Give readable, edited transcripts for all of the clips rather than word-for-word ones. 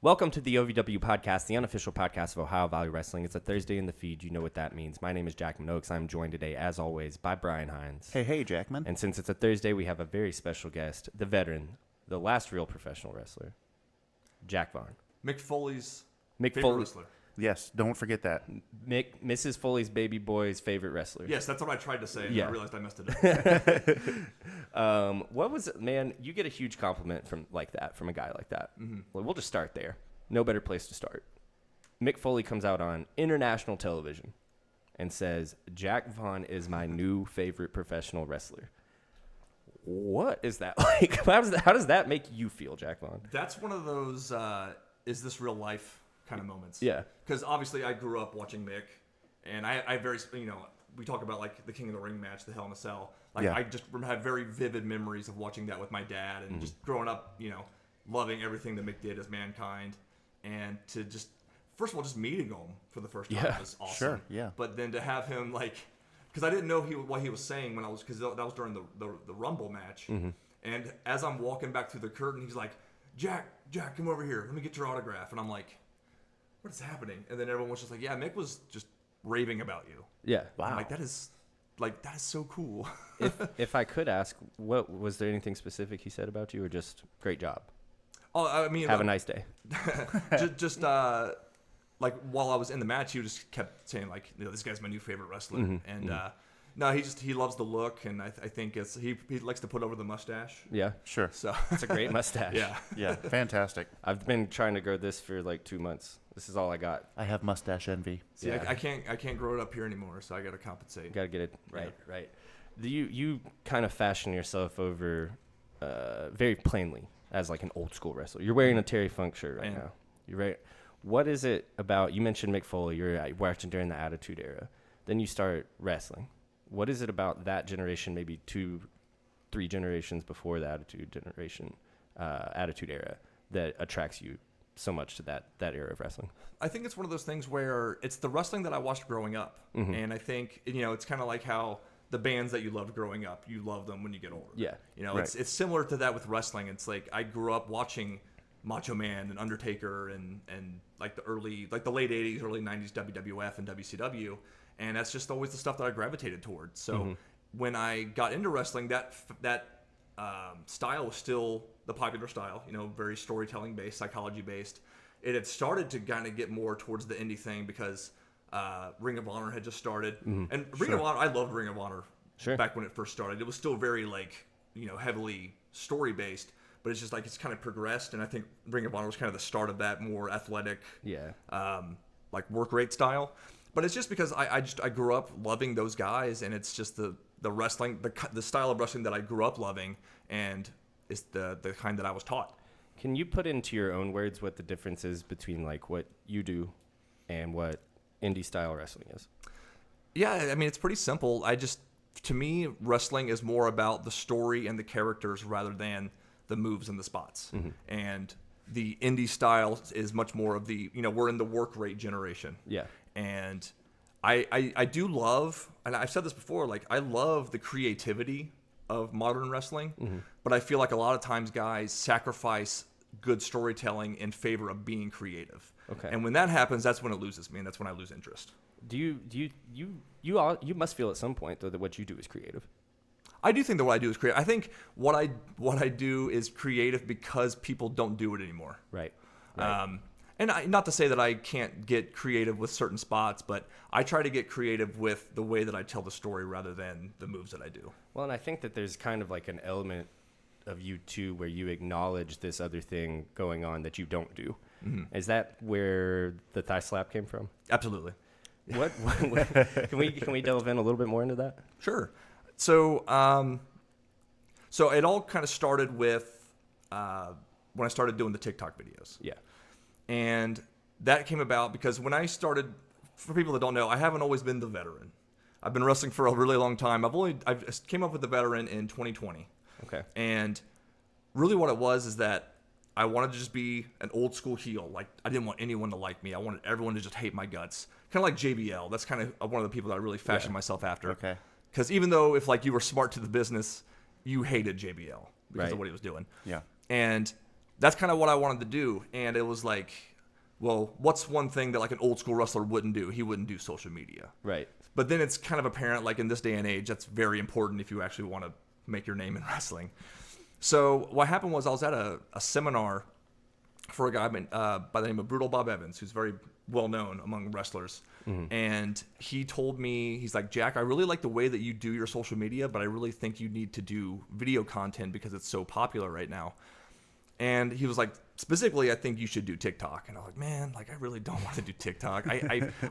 Welcome to the OVW podcast, the unofficial podcast of Ohio Valley Wrestling. It's a Thursday in the feed. You know what that means. My name is Jackman Oaks. I'm joined today, as always, by Brian Hines. Hey, Jackman. And since it's a Thursday, we have a very special guest, the veteran, the last real professional wrestler, Jack Vaughn. Mick Foley's favorite wrestler. Yes, don't forget that. Mrs. Foley's baby boy's favorite wrestler. Yes, that's what I tried to say, and Yeah. I realized I messed it up. What was it, man? You get a huge compliment from a guy like that. Mm-hmm. Well, we'll just start there. No better place to start. Mick Foley comes out on international television and says, Jack Vaughn is my new favorite professional wrestler. What is that like? How does that make you feel, Jack Vaughn? That's one of those, is this real life kind of moments. Yeah. Because obviously I grew up watching Mick, and I very, we talk about like the King of the Ring match, the Hell in a Cell. Like Yeah. I just have very vivid memories of watching that with my dad and just growing up, loving everything that Mick did as Mankind. And to just, first of all, just meeting him for the first time was awesome. Sure, yeah. But then to have him because I didn't know what he was saying because that was during the Rumble match. Mm-hmm. And as I'm walking back through the curtain, he's like, Jack, come over here. Let me get your autograph. And I'm like, what is happening? And then everyone was just like, yeah, Mick was just raving about you. Yeah. Wow. I'm like, that is so cool. if I could ask, what was there anything specific he said about you, or just great job? Oh, I mean, Have a nice day. just while I was in the match, he just kept saying this guy's my new favorite wrestler, and no, he loves the look, and I think he likes to put over the mustache. Yeah. Sure. So It's a great mustache. Yeah, fantastic. I've been trying to grow this for 2 months. This is all I got. I have mustache envy. See, Yeah. I can't grow it up here anymore, so I got to compensate. Got to get it right. You kind of fashion yourself over very plainly as an old school wrestler. You're wearing a Terry Funk shirt right now. You're right. What is it about, you mentioned Mick Foley, you're watching during the Attitude Era. Then you start wrestling. What is it about that generation, maybe 2-3 generations before the Attitude Era, that attracts you so much to that era of wrestling? I think it's one of those things where it's the wrestling that I watched growing up. Mm-hmm. And I think, it's kind of like how the bands that you loved growing up, you love them when you get older. Yeah. Right. It's similar to that with wrestling. It's like I grew up watching Macho Man and Undertaker and the late 80s, early 90s WWF and WCW. And that's just always the stuff that I gravitated towards. So when I got into wrestling, that style was still the popular style, very storytelling based, psychology based. It had started to kind of get more towards the indie thing because Ring of Honor had just started. And Ring of Honor, I loved Ring of Honor back when it first started. It was still very heavily story based, but it's just it's kind of progressed. And I think Ring of Honor was kind of the start of that more athletic, work rate style. But it's just because I grew up loving those guys, and it's just the wrestling, the style of wrestling that I grew up loving, and it's the kind that I was taught. Can you put into your own words what the difference is between what you do and what indie style wrestling is? Yeah, I mean, it's pretty simple. To me, wrestling is more about the story and the characters rather than the moves and the spots. And the indie style is much more of the, we're in the work rate generation. Yeah. And I do love, and I've said this before, I love the creativity of modern wrestling, but I feel like a lot of times guys sacrifice good storytelling in favor of being creative. Okay. And when that happens, that's when it loses me, and that's when I lose interest. Do you must feel at some point though that what you do is creative? I do think that what I do is creative. I think what I do is creative because people don't do it anymore. Right. And not to say that I can't get creative with certain spots, but I try to get creative with the way that I tell the story rather than the moves that I do. Well, and I think that there's kind of an element of you too where you acknowledge this other thing going on that you don't do. Is that where the thigh slap came from? Absolutely. What can we delve in a little bit more into that? Sure. So it all kind of started with when I started doing the TikTok videos. Yeah. And that came about because when I started, for people that don't know, I haven't always been the veteran. I've been wrestling for a really long time. I came up with the veteran in 2020. Okay. And really what it was is that I wanted to just be an old school heel. I didn't want anyone to like me. I wanted everyone to just hate my guts. Kind of like JBL. That's kind of one of the people that I really fashioned myself after. Okay. Because even though if you were smart to the business, you hated JBL because of what he was doing. Yeah. And that's kind of what I wanted to do. And it was like, well, what's one thing that like an old school wrestler wouldn't do? He wouldn't do social media. Right. But then it's kind of apparent, like in this day and age, that's very important if you actually want to make your name in wrestling. So what happened was I was at a seminar for a guy by the name of Brutal Bob Evans, who's very well known among wrestlers. And he told me, he's like, Jack, I really like the way that you do your social media, but I really think you need to do video content because it's so popular right now. And he was like, specifically, I think you should do TikTok. And I was like, man, like I really don't want to do TikTok.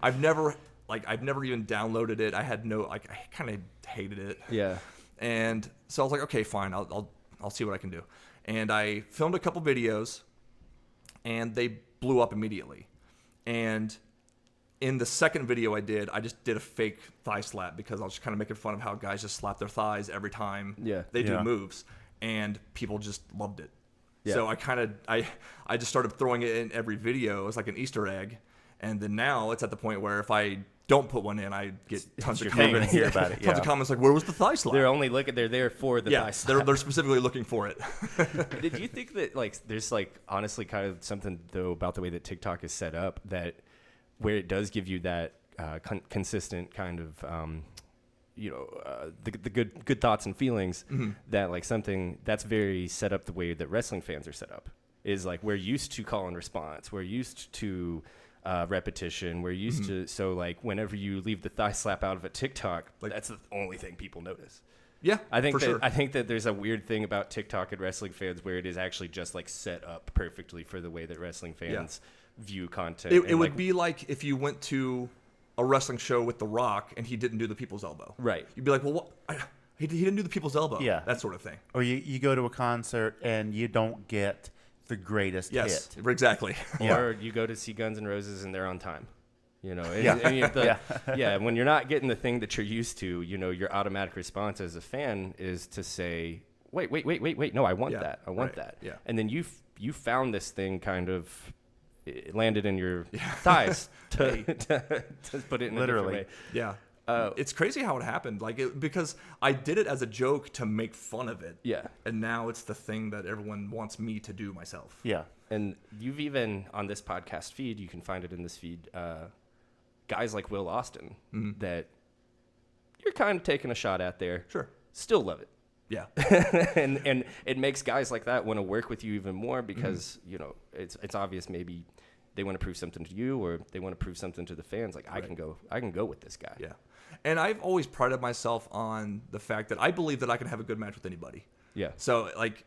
I've never even downloaded it. I kind of hated it. Yeah. And so I was like, okay, fine, I'll see what I can do. And I filmed a couple videos, and they blew up immediately. And in the second video I just did a fake thigh slap because I was just kind of making fun of how guys just slap their thighs every time they do moves, and people just loved it. Yeah. So I just started throwing it in every video as like an Easter egg, and then now it's at the point where if I don't put one in, I get tons of comments. Hear about it, Tons of comments like, "Where was the thigh slap?" They're there for the thigh slap. They're specifically looking for it. Did you think that like there's like honestly kind of something though about the way that TikTok is set up that where it does give you that consistent kind of the good thoughts and feelings that like something that's very set up the way that wrestling fans are set up is like we're used to call and response, we're used to repetition, we're used to, so like whenever you leave the thigh slap out of a TikTok, like that's the only thing people notice. Yeah, I think sure. I think that there's a weird thing about TikTok and wrestling fans where it is actually just like set up perfectly for the way that wrestling fans view content. It would be like if you went to a wrestling show with The Rock and he didn't do the people's elbow. Right. You'd be like, well, what? He didn't do the people's elbow. Yeah. That sort of thing. Or you go to a concert and you don't get the greatest yes, hit. Exactly. Or you go to see Guns N' Roses and they're on time. When you're not getting the thing that you're used to, your automatic response as a fan is to say, wait, no, I want that. I want that. Yeah. And then you found this thing kind of, it landed in your thighs to put it in literally. A different way. Yeah. It's crazy how it happened, because I did it as a joke to make fun of it. Yeah. And now it's the thing that everyone wants me to do myself. Yeah. And you've even, on this podcast feed, you can find it in this feed, guys like Will Austin that you're kind of taking a shot at there. Sure. Still love it. Yeah. and it makes guys like that want to work with you even more because, it's obvious maybe they want to prove something to you or they want to prove something to the fans. Like I can go with this guy. Yeah. And I've always prided myself on the fact that I believe that I can have a good match with anybody. Yeah. So like,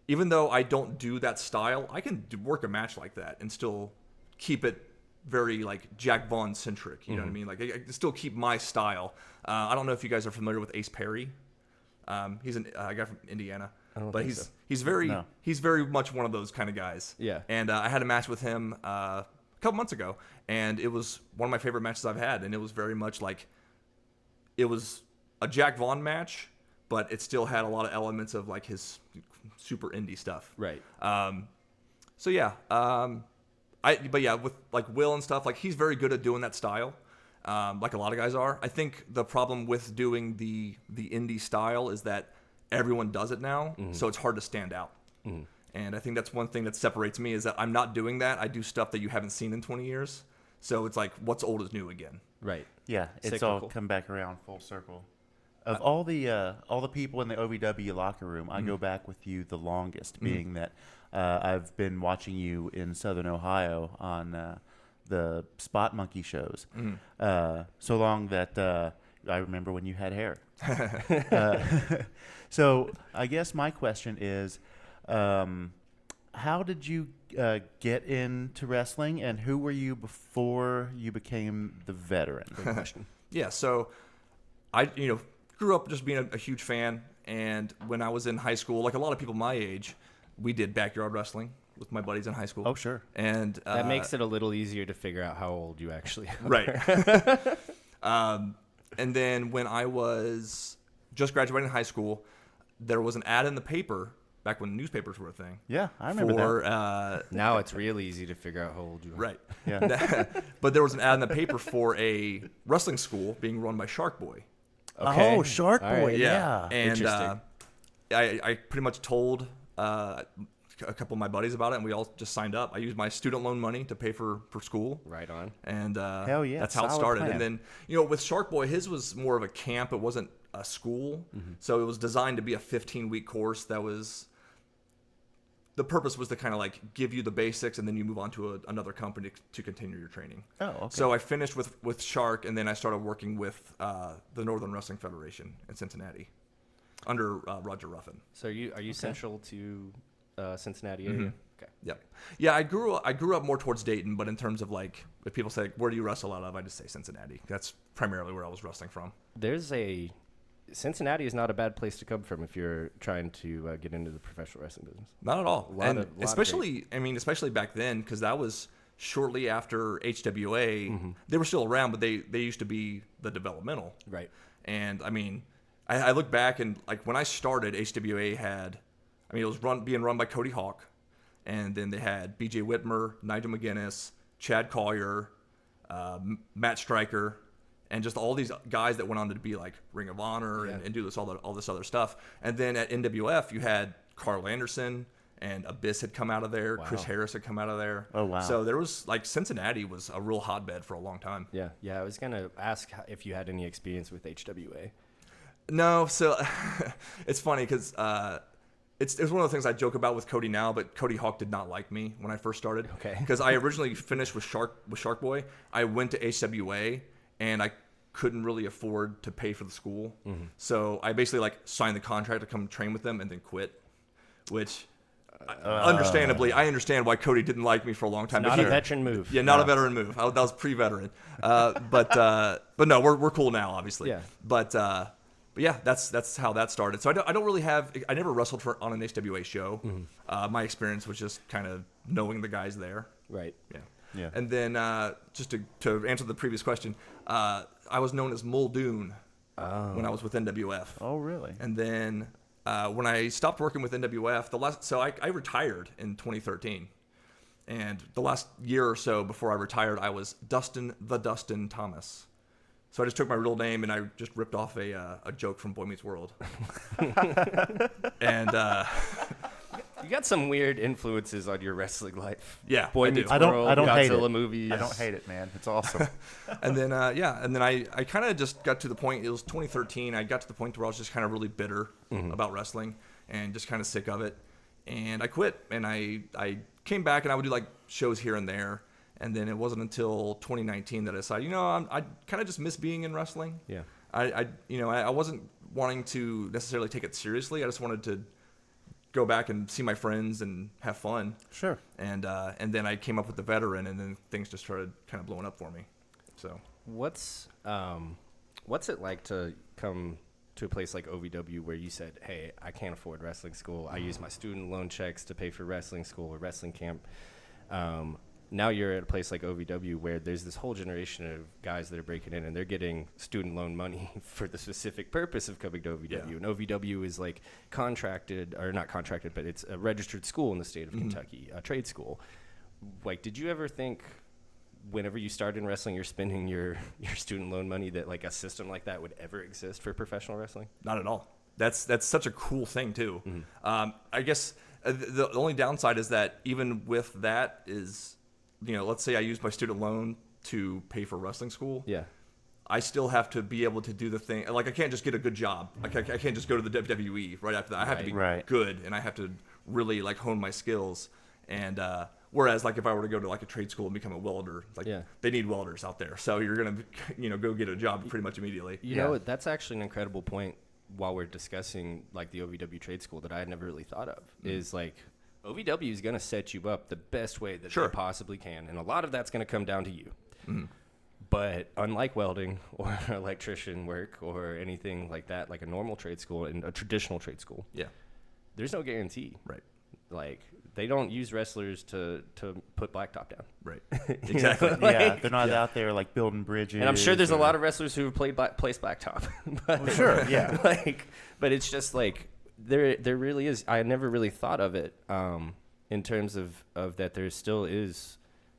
even though I don't do that style, I can work a match like that and still keep it very like Jack Vaughn centric. You know what I mean? Like I can still keep my style. I don't know if you guys are familiar with Ace Perry. He's a guy from Indiana, but he's very much one of those kind of guys. Yeah. And I had a match with him a couple months ago, and it was one of my favorite matches I've had. And it was very much like it was a Jack Vaughn match, but it still had a lot of elements of like his super indie stuff. Right. So yeah. With like Will and stuff, like he's very good at doing that style. Like a lot of guys are. I think the problem with doing the indie style is that everyone does it now, so it's hard to stand out. And I think that's one thing that separates me is that I'm not doing that. I do stuff that you haven't seen in 20 years. So it's like what's old is new again. Right. Yeah, it's all come back around full circle. Of all the people in the OVW locker room, I go back with you the longest, being that I've been watching you in Southern Ohio on the Spot Monkey shows, so long that I remember when you had hair. So I guess my question is, how did you get into wrestling, and who were you before you became the veteran? Good question. Yeah, so I grew up just being a huge fan, and when I was in high school, like a lot of people my age, we did backyard wrestling with my buddies in high school. Oh, sure. And that makes it a little easier to figure out how old you actually are. Right. And then when I was just graduating high school, there was an ad in the paper back when newspapers were a thing. Yeah, I remember that. Now it's real easy to figure out how old you are. Right. Yeah. But there was an ad in the paper for a wrestling school being run by Shark Boy. Okay. Oh, Shark Boy. Right. Yeah. And I pretty much told a couple of my buddies about it, and we all just signed up. I used my student loan money to pay for school. Right on. And hell yeah, that's how it solid started. plan. And then, you know, with Shark Boy, his was more of a camp. It wasn't a school. So it was designed to be a 15-week course that was... The purpose was to kind of like give you the basics, and then you move on to another company to continue your training. Oh, okay. So I finished with Shark, and then I started working with the Northern Wrestling Federation in Cincinnati under Roger Ruffin. So are you central to Cincinnati area? Okay. Yep. Yeah, I grew up more towards Dayton, but in terms of like, if people say, where do you wrestle out of? I just say Cincinnati. That's primarily where I was wrestling from. Cincinnati is not a bad place to come from if you're trying to get into the professional wrestling business. Not at all. Especially back then, because that was shortly after HWA. They were still around, but they used to be the developmental. Right. And I mean, I look back and like when I started, HWA had, it was being run by Cody Hawk, and then they had B.J. Whitmer, Nigel McGuinness, Chad Collier, Matt Stryker, and just all these guys that went on to be like Ring of Honor and do all this other stuff. And then at NWF, you had Carl Anderson, and Abyss had come out of there. Wow. Chris Harris had come out of there. Oh, wow. So there was like Cincinnati was a real hotbed for a long time. Yeah. I was going to ask if you had any experience with HWA. No. So it's funny because it's one of the things I joke about with Cody now, but Cody Hawk did not like me when I first started. Okay. Because I originally finished with Shark Boy. I went to HWA, and I couldn't really afford to pay for the school. So I basically like signed the contract to come train with them and then quit, which understandably, I understand why Cody didn't like me for a long time. Not a veteran move. Yeah, not a veteran move. That was pre-veteran. But no, we're cool now, obviously. Yeah. But yeah, that's how that started. So I don't really I never wrestled on an HWA show. My experience was just kind of knowing the guys there. Right. Yeah. Yeah. And then just to answer the previous question, I was known as Muldoon when I was with NWF. Oh, really? And then when I stopped working with NWF, I retired in 2013. And the last year or so before I retired, I was Dustin Thomas. So I just took my real name and I just ripped off a joke from Boy Meets World. And you got some weird influences on your wrestling life. Yeah, Boy I do. Meets I don't World, hate Godzilla it. movies. I don't hate it, man. It's awesome. And then I kind of just got to the point. It was 2013. I got to the point where I was just kind of really bitter about wrestling and just kind of sick of it. And I quit. And I came back and I would do like shows here and there. And then it wasn't until 2019 that I decided, I kind of just miss being in wrestling. Yeah. I wasn't wanting to necessarily take it seriously. I just wanted to go back and see my friends and have fun. Sure. And then I came up with the veteran, and then things just started kind of blowing up for me. So what's it like to come to a place like OVW where you said, hey, I can't afford wrestling school. I use my student loan checks to pay for wrestling school or wrestling camp. Now you're at a place like OVW where there's this whole generation of guys that are breaking in and they're getting student loan money for the specific purpose of coming to OVW. Yeah. And OVW is like contracted, or not contracted, but it's a registered school in the state of Kentucky, a trade school. Like, did you ever think whenever you started in wrestling, you're spending your student loan money that like a system like that would ever exist for professional wrestling? not at all. That's such a cool thing too. I guess the only downside is that even with that is, let's say I use my student loan to pay for wrestling school. Yeah. I still have to be able to do the thing. Like, I can't just get a good job. Like, I can't just go to the WWE right after that. I have to be good, and I have to really like hone my skills. And whereas, like, if I were to go to like a trade school and become a welder, like they need welders out there, so you're gonna, go get a job pretty much immediately. You know, that's actually an incredible point. While we're discussing like the OVW trade school that I had never really thought of is like OVW is going to set you up the best way that they possibly can, and a lot of that's going to come down to you. But unlike welding or electrician work or anything like that, like a normal trade school and a traditional trade school, there's no guarantee. Right. Like, they don't use wrestlers to put blacktop down. Right. Exactly. Yeah, they're not out there like building bridges. And I'm sure there's a lot of wrestlers who have placed blacktop. But, sure, yeah. But it's just like there really is. I never really thought of it in terms of that there still is,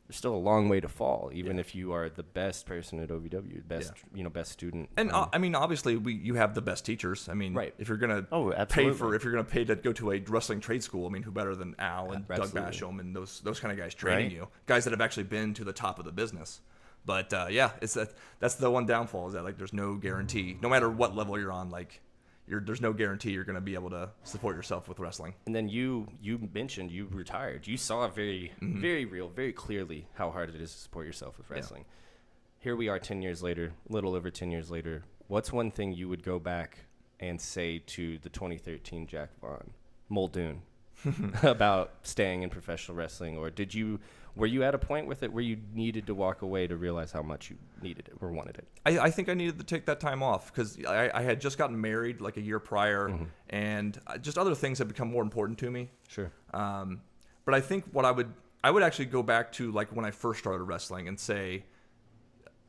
there's still a long way to fall, even if you are the best person at OVW, best best student. And I mean, obviously, you have the best teachers. I mean, Right. if you're gonna if you're gonna pay to go to a wrestling trade school, I mean, who better than Al and Doug Basham and those kind of guys training you, guys that have actually been to the top of the business. But that's the one downfall, is that like there's no guarantee, no matter what level you're on, like there's no guarantee you're going to be able to support yourself with wrestling. And then you mentioned you retired. You saw very very clearly how hard it is to support yourself with wrestling. Here we are 10 years later, a little over 10 years later. What's one thing you would go back and say to the 2013 Jack Vaughn, Muldoon, about staying in professional wrestling? Or were you at a point with it where you needed to walk away to realize how much you needed it or wanted it? I think I needed to take that time off, because I had just gotten married like a year prior, and just other things had become more important to me. Sure. But I think what I would actually go back to, like, when I first started wrestling and say,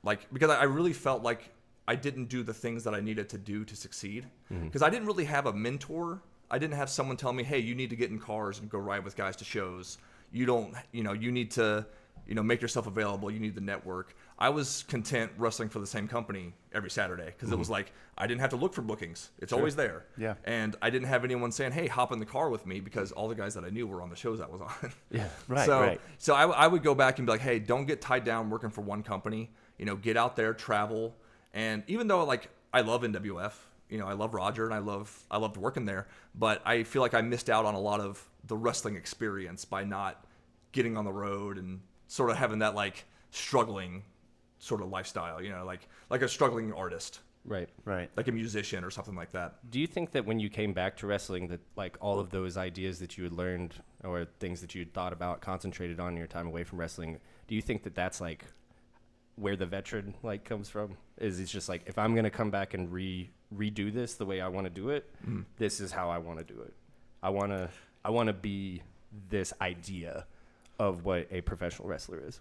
like, because I really felt like I didn't do the things that I needed to do to succeed, because I didn't really have a mentor. I didn't have someone tell me, hey, you need to get in cars and go ride with guys to shows. You don't, you need to, make yourself available. You need the network. I was content wrestling for the same company every Saturday, because it was like, I didn't have to look for bookings. It's always there. Yeah. And I didn't have anyone saying, hey, hop in the car with me, because all the guys that I knew were on the shows I was on. Yeah. Right. So I would go back and be like, hey, don't get tied down working for one company. Get out there, travel. And even though, like, I love NWF, I love Roger and I loved working there, but I feel like I missed out on a lot of the wrestling experience by not getting on the road and sort of having that, like, struggling sort of lifestyle, like a struggling artist. Right. Like a musician or something like that. Do you think that when you came back to wrestling, that like all of those ideas that you had learned or things that you had thought about, concentrated on your time away from wrestling, do you think that that's like where the veteran like comes from? Is it's just like, if I'm going to come back and redo this the way I want to do it, this is how I want to do it. I want to be this idea of what a professional wrestler is.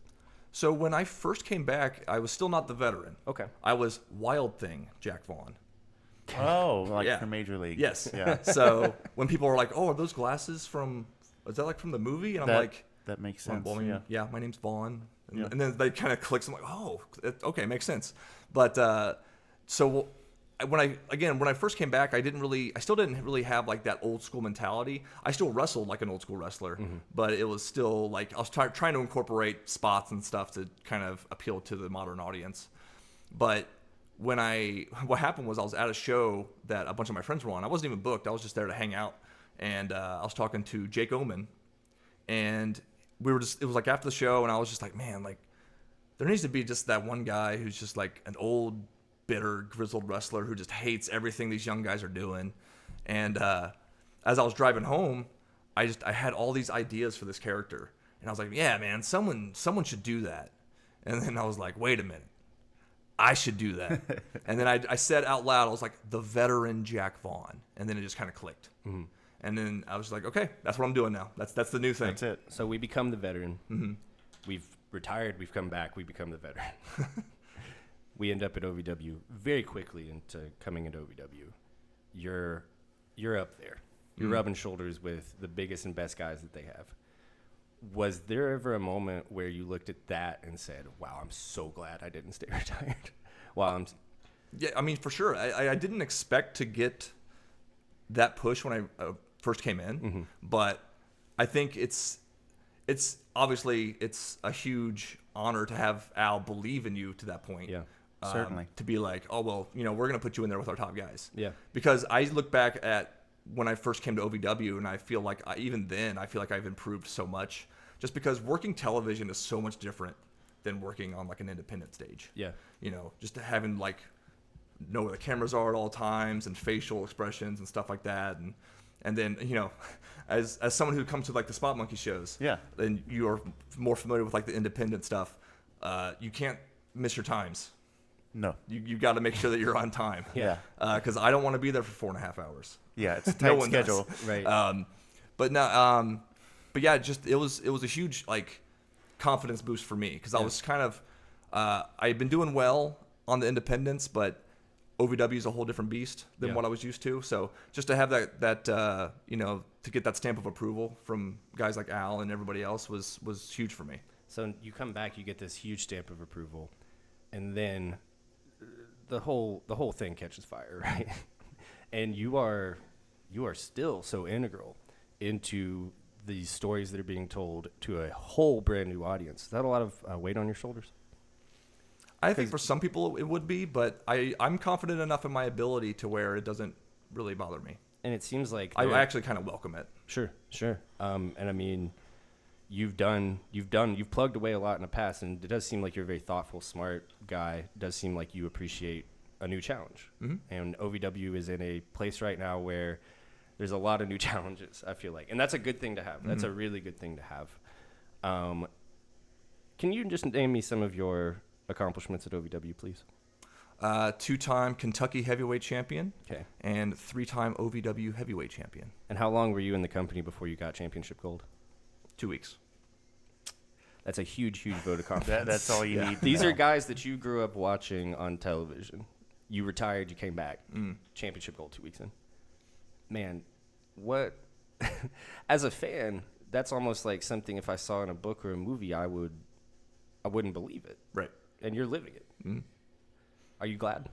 So when I first came back, I was still not the veteran. Okay. I was Wild Thing Jack Vaughn. Oh, like from Major League. Yes. Yeah. So when people were like, "Oh, are those glasses is that like from the movie?" And I'm like, that makes sense. Well, yeah, my name's Vaughn. Yeah. And then they kind of clicks. I'm like, oh, okay, makes sense. But so when I first came back, I still didn't really have like that old school mentality. I still wrestled like an old school wrestler, but it was still like I was trying to incorporate spots and stuff to kind of appeal to the modern audience. But what happened was I was at a show that a bunch of my friends were on. I wasn't even booked. I was just there to hang out, and I was talking to Jake Oman, and it was like after the show, and I was just like, man, like there needs to be just that one guy who's just like an old, bitter, grizzled wrestler who just hates everything these young guys are doing. And as I was driving home, I had all these ideas for this character, and I was like, yeah, man, someone should do that. And then I was like, wait a minute, I should do that. And then I said out loud, I was like, the veteran Jack Vaughn. And then it just kind of clicked. And then I was like, okay, that's what I'm doing now. That's the new thing. That's it. So we become the veteran. We've retired. We've come back. We become the veteran. We end up at OVW very quickly into coming into OVW. You're up there. You're rubbing shoulders with the biggest and best guys that they have. Was there ever a moment where you looked at that and said, wow, I'm so glad I didn't stay retired? Yeah, I mean, for sure. I didn't expect to get that push when I first came in, but I think it's obviously it's a huge honor to have Al believe in you to that point. Yeah, certainly. To be like, oh, well, we're going to put you in there with our top guys. Yeah. Because I look back at when I first came to OVW, and I feel like even then, I feel like I've improved so much, just because working television is so much different than working on like an independent stage. Yeah. Just having like know where the cameras are at all times and facial expressions and stuff like that. And then, as someone who comes to like the Spot Monkey shows, then you are more familiar with like the independent stuff. You can't miss your times. No. You got to make sure that you're on time. Yeah. Because I don't want to be there for 4.5 hours. Yeah, it's a tight schedule. Does. Right. But no. But yeah, it was a huge like confidence boost for me, because I was kind of I had been doing well on the independents, but OVW is a whole different beast than what I was used to. So just to have that to get that stamp of approval from guys like Al and everybody else was huge for me. So you come back, you get this huge stamp of approval, and then the whole thing catches fire, right? And you are still so integral into these stories that are being told to a whole brand new audience. Is that a lot of weight on your shoulders? I think for some people it would be, but I'm confident enough in my ability to where it doesn't really bother me. And it seems like I actually kind of welcome it. Sure. And I mean, you've plugged away a lot in the past, and it does seem like you're a very thoughtful, smart guy. It does seem like you appreciate a new challenge. Mm-hmm. And OVW is in a place right now where there's a lot of new challenges, I feel like. And that's a good thing to have. Mm-hmm. That's a really good thing to have. Can you just name me some of your accomplishments at OVW, please? 2-time Kentucky heavyweight champion. Okay. And 3-time OVW heavyweight champion. And how long were you in the company before you got championship gold? 2 weeks. That's a huge vote of confidence. That's all you need. These are guys that you grew up watching on television. You retired, you came back. Championship gold 2 weeks in. Man, what? As a fan, that's almost like something if I saw in a book or a movie, I wouldn't believe it. Right. And you're living it. Mm. Are you glad?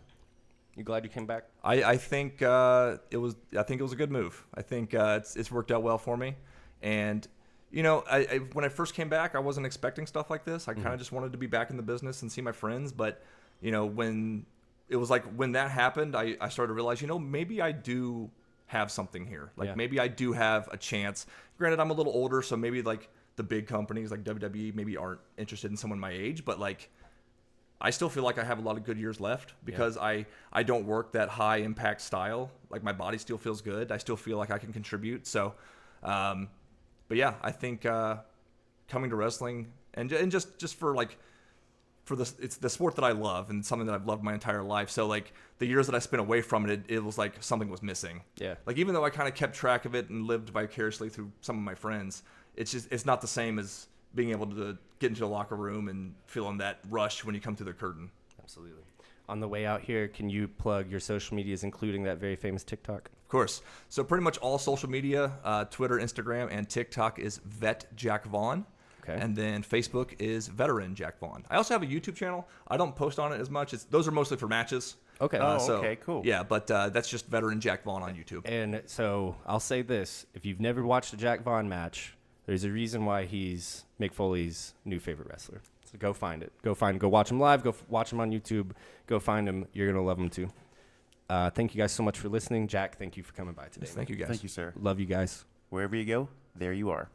You glad you came back? I think it was a good move. I think it's worked out well for me. And you know, I when I first came back, I wasn't expecting stuff like this. I kind of just wanted to be back in the business and see my friends. But you know, when it was like when that happened, I started to realize, you know, maybe I do have something here. Like maybe I do have a chance. Granted, I'm a little older, so maybe like the big companies like WWE maybe aren't interested in someone my age, but like I still feel like I have a lot of good years left because I don't work that high impact style. Like my body still feels good. I still feel like I can contribute. So, but yeah, I think coming to wrestling and just for like for this, it's the sport that I love and something that I've loved my entire life. So like the years that I spent away from it, it was like something was missing. Yeah. Like even though I kind of kept track of it and lived vicariously through some of my friends, it's not the same as being able to get into a locker room and feeling that rush when you come through the curtain. Absolutely. On the way out here, can you plug your social medias, including that very famous TikTok? Of course. So pretty much all social media, Twitter, Instagram, and TikTok is Vet Jack Vaughn. Okay. And then Facebook is Veteran Jack Vaughn. I also have a YouTube channel. I don't post on it as much. Those are mostly for matches. Okay. Okay, cool. Yeah, but that's just Veteran Jack Vaughn on YouTube. And so I'll say this. If you've never watched a Jack Vaughn match, there's a reason why he's Mick Foley's new favorite wrestler. So go find it. Go watch him live. Go watch him on YouTube. Go find him. You're going to love him too. Thank you guys so much for listening. Jack, thank you for coming by today. Yes, thank you guys. Thank you, sir. Love you guys. Wherever you go, there you are.